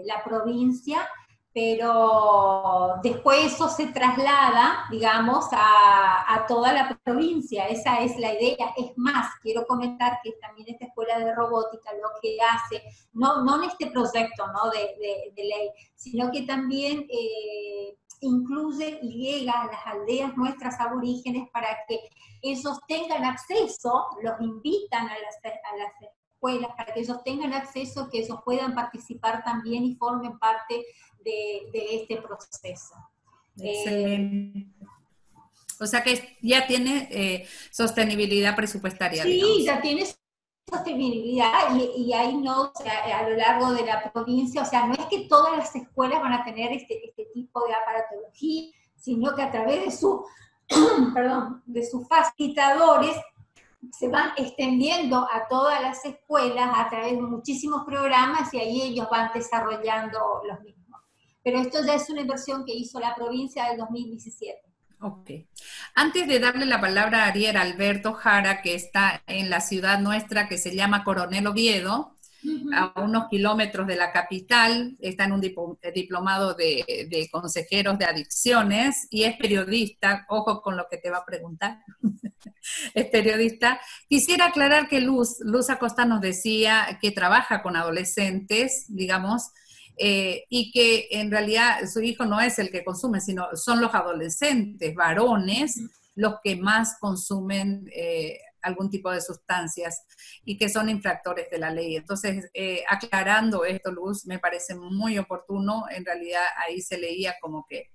la provincia, pero después eso se traslada, digamos, a toda la provincia. Esa es la idea. Es más, quiero comentar que también esta escuela de robótica lo que hace, no en este proyecto, ¿no?, de ley, sino que también incluye y llega a las aldeas nuestras aborígenes para que ellos tengan acceso, los invitan a las escuelas para que ellos tengan acceso, que ellos puedan participar también y formen parte de este proceso. Excelente. O sea que ya tiene sostenibilidad presupuestaria. Sí, digamos. ya tiene sostenibilidad y hay no, o sea, a lo largo de la provincia, o sea, no es que todas las escuelas van a tener este tipo de aparatología, sino que a través de de sus facilitadores se van extendiendo a todas las escuelas a través de muchísimos programas y ahí ellos van desarrollando los mismos. Pero esto ya es una inversión que hizo la provincia del 2017. Ok. Antes de darle la palabra a Ariel Alberto Jara, que está en la ciudad nuestra que se llama Coronel Oviedo, a unos kilómetros de la capital, está en un diplomado de consejeros de adicciones y es periodista, ojo con lo que te va a preguntar, es periodista. Quisiera aclarar que Luz Acosta nos decía que trabaja con adolescentes, digamos, y que en realidad su hijo no es el que consume, sino son los adolescentes, varones, los que más consumen algún tipo de sustancias y que son infractores de la ley. Entonces, aclarando esto, Luz, me parece muy oportuno. En realidad ahí se leía como que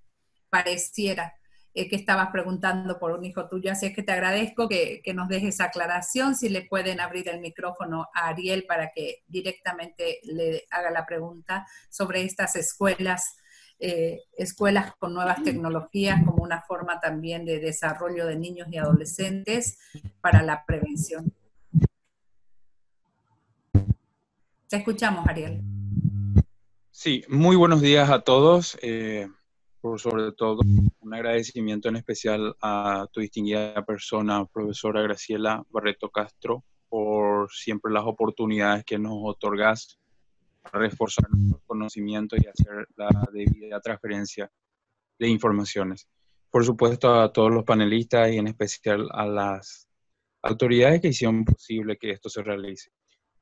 pareciera que estabas preguntando por un hijo tuyo, así es que te agradezco que nos dejes esa aclaración. Si le pueden abrir el micrófono a Ariel para que directamente le haga la pregunta sobre estas escuelas con nuevas tecnologías como una forma también de desarrollo de niños y adolescentes para la prevención. Te escuchamos, Ariel. Sí, muy buenos días a todos. Por sobre todo, un agradecimiento en especial a tu distinguida persona, profesora Graciela Barreto Castro, por siempre las oportunidades que nos otorgas para reforzar nuestros conocimientos y hacer la debida transferencia de informaciones. Por supuesto, a todos los panelistas y en especial a las autoridades que hicieron posible que esto se realice.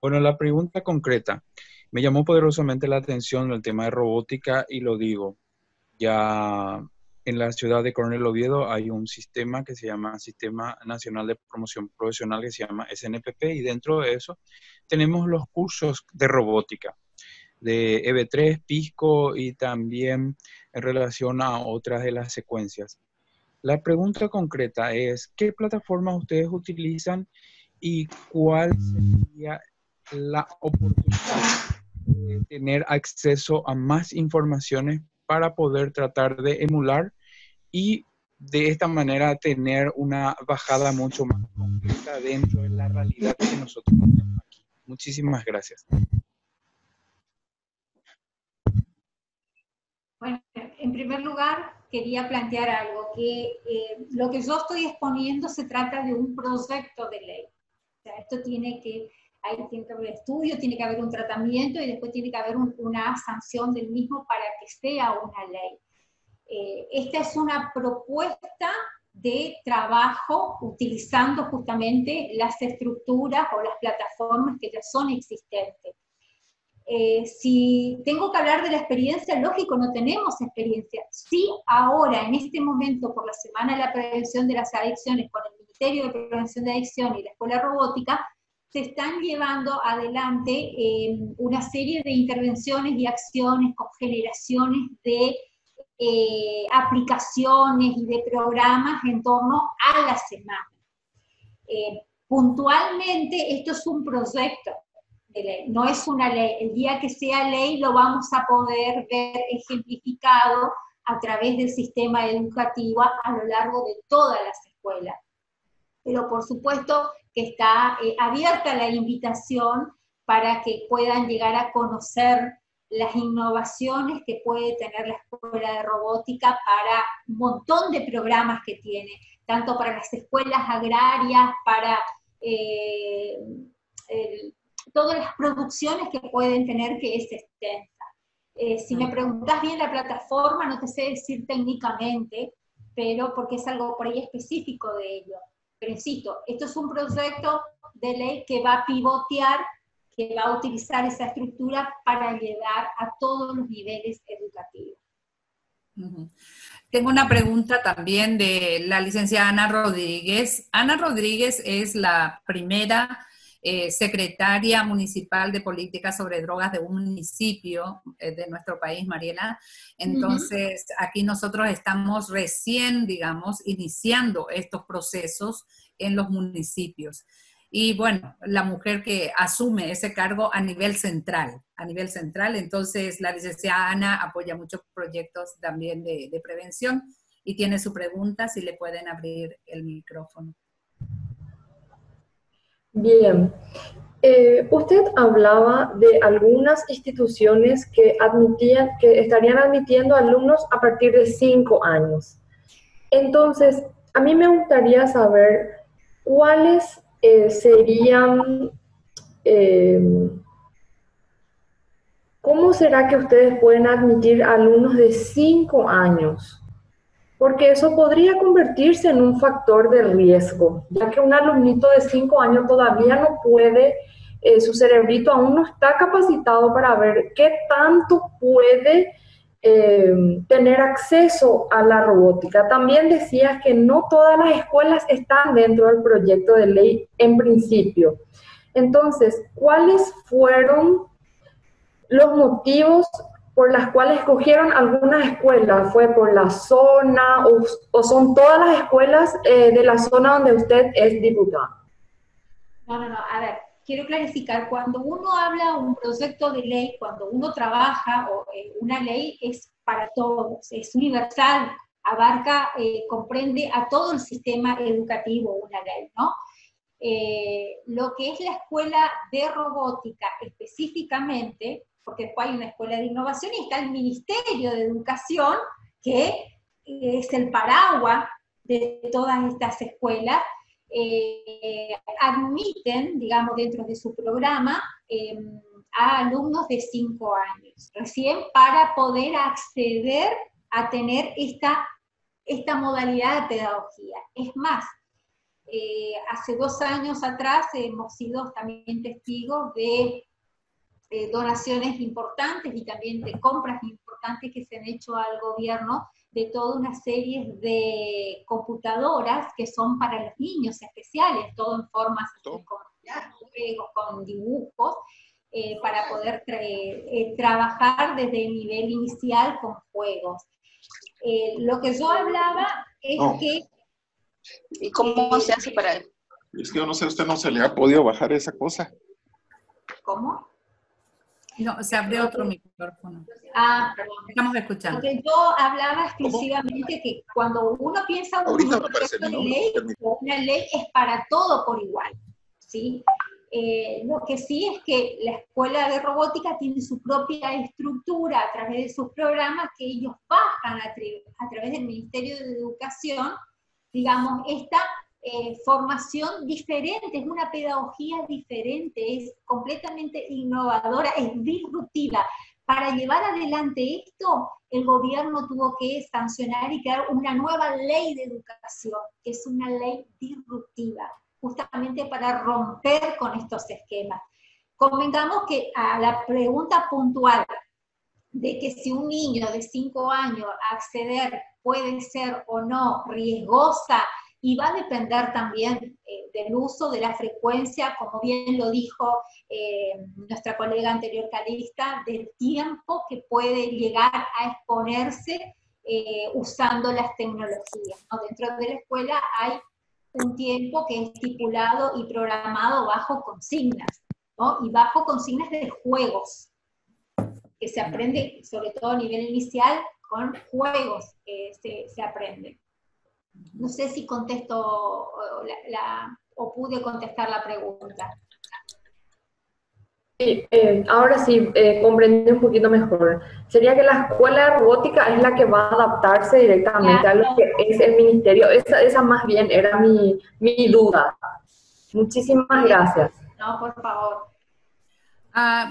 Bueno, la pregunta concreta. Me llamó poderosamente la atención el tema de robótica y lo digo. Ya en la ciudad de Coronel Oviedo hay un sistema que se llama Sistema Nacional de Promoción Profesional, que se llama SNPP, y dentro de eso tenemos los cursos de robótica. de EV3, Pisco y también en relación a otras de las secuencias. La pregunta concreta es, ¿qué plataformas ustedes utilizan y cuál sería la oportunidad de tener acceso a más informaciones para poder tratar de emular y de esta manera tener una bajada mucho más completa dentro de la realidad que nosotros tenemos aquí? Muchísimas gracias. Bueno, en primer lugar, quería plantear algo, que lo que yo estoy exponiendo se trata de un proyecto de ley. O sea, esto tiene que haber estudio, tiene que haber un tratamiento y después tiene que haber una sanción del mismo para que sea una ley. Esta es una propuesta de trabajo utilizando justamente las estructuras o las plataformas que ya son existentes. Si tengo que hablar de la experiencia, lógico, no tenemos experiencia. Sí, ahora, en este momento, por la Semana de la Prevención de las Adicciones, con el Ministerio de Prevención de Adicción y la Escuela Robótica, se están llevando adelante una serie de intervenciones y acciones con generaciones de aplicaciones y de programas en torno a la semana. Puntualmente, esto es un proyecto de ley, no es una ley. El día que sea ley lo vamos a poder ver ejemplificado a través del sistema educativo a lo largo de todas las escuelas. Pero por supuesto que está abierta la invitación para que puedan llegar a conocer las innovaciones que puede tener la Escuela de Robótica para un montón de programas que tiene, tanto para las escuelas agrarias, para todas las producciones que pueden tener, que es extensa. Si me preguntas bien la plataforma, no te sé decir técnicamente, pero porque es algo por ahí específico de ello. Pero insisto, esto es un proyecto de ley que va a pivotear, que va a utilizar esa estructura para llegar a todos los niveles educativos. Tengo una pregunta también de la licenciada Ana Rodríguez. Ana Rodríguez es la primera secretaria municipal de política sobre drogas de un municipio de nuestro país, Mariela. Entonces, aquí nosotros estamos recién, digamos, iniciando estos procesos en los municipios. Y bueno, la mujer que asume ese cargo a nivel central, entonces la licenciada Ana apoya muchos proyectos también de prevención y tiene su pregunta, si le pueden abrir el micrófono. Bien, usted hablaba de algunas instituciones que estarían admitiendo alumnos a partir de 5 años. Entonces, a mí me gustaría saber cuáles serían, ¿cómo será que ustedes pueden admitir alumnos de 5 años? Porque eso podría convertirse en un factor de riesgo, ya que un alumnito de 5 años todavía no puede, su cerebrito aún no está capacitado para ver qué tanto puede tener acceso a la robótica. También decías que no todas las escuelas están dentro del proyecto de ley en principio. Entonces, ¿cuáles fueron los motivos por las cuales escogieron algunas escuelas? ¿Fue por la zona o son todas las escuelas de la zona donde usted es diputada? No, a ver, quiero clarificar, cuando uno habla un proyecto de ley, cuando uno trabaja una ley es para todos, es universal, abarca, comprende a todo el sistema educativo una ley, ¿no? Lo que es la escuela de robótica específicamente, porque después hay una escuela de innovación y está el Ministerio de Educación, que es el paraguas de todas estas escuelas, admiten, digamos, dentro de su programa, a alumnos de 5 años, recién para poder acceder a tener esta modalidad de pedagogía. Es más, hace 2 años atrás hemos sido también testigos de donaciones importantes y también de compras importantes que se han hecho al gobierno de toda una serie de computadoras que son para los niños especiales, todo en formas con juegos, con dibujos, para poder trabajar desde el nivel inicial con juegos. Lo que yo hablaba es que... ¿Y cómo se hace para...? Es que yo no sé, ¿usted no se le ha podido bajar esa cosa? ¿Cómo? No, se abrió otro micrófono. Ah, perdón. Estamos escuchando. Lo que yo hablaba exclusivamente que cuando uno piensa en un proyecto de ley, una ley es para todo por igual, ¿sí? Lo que sí es que la escuela de robótica tiene su propia estructura a través de sus programas que ellos bajan a través del Ministerio de Educación, digamos, esta formación diferente, es una pedagogía diferente, es completamente innovadora, es disruptiva. Para llevar adelante esto, el gobierno tuvo que sancionar y crear una nueva ley de educación, que es una ley disruptiva, justamente para romper con estos esquemas. Convengamos que a la pregunta puntual de que si un niño de 5 años acceder puede ser o no riesgosa, y va a depender también del uso, de la frecuencia, como bien lo dijo nuestra colega anterior Calista, del tiempo que puede llegar a exponerse usando las tecnologías, ¿no? Dentro de la escuela hay un tiempo que es estipulado y programado bajo consignas, ¿no? Y bajo consignas de juegos, que se aprende, sobre todo a nivel inicial, con juegos se aprende. No sé si contesto o pude contestar la pregunta. Sí, ahora sí, comprendí un poquito mejor. Sería que la escuela de robótica es la que va a adaptarse directamente a lo que es el ministerio. Esa más bien era mi duda. Muchísimas gracias. No, por favor.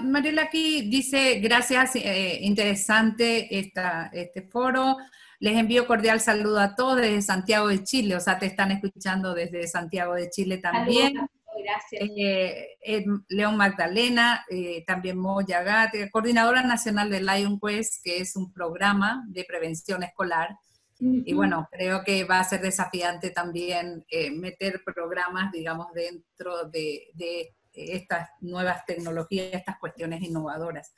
Mariela aquí dice, gracias, interesante este foro. Les envío cordial saludo a todos desde Santiago de Chile, o sea, te están escuchando desde Santiago de Chile también. Saludos, gracias. León Magdalena, también Moya Gate, coordinadora nacional de Lion Quest, que es un programa de prevención escolar. Y bueno, creo que va a ser desafiante también meter programas, digamos, dentro de estas nuevas tecnologías, estas cuestiones innovadoras.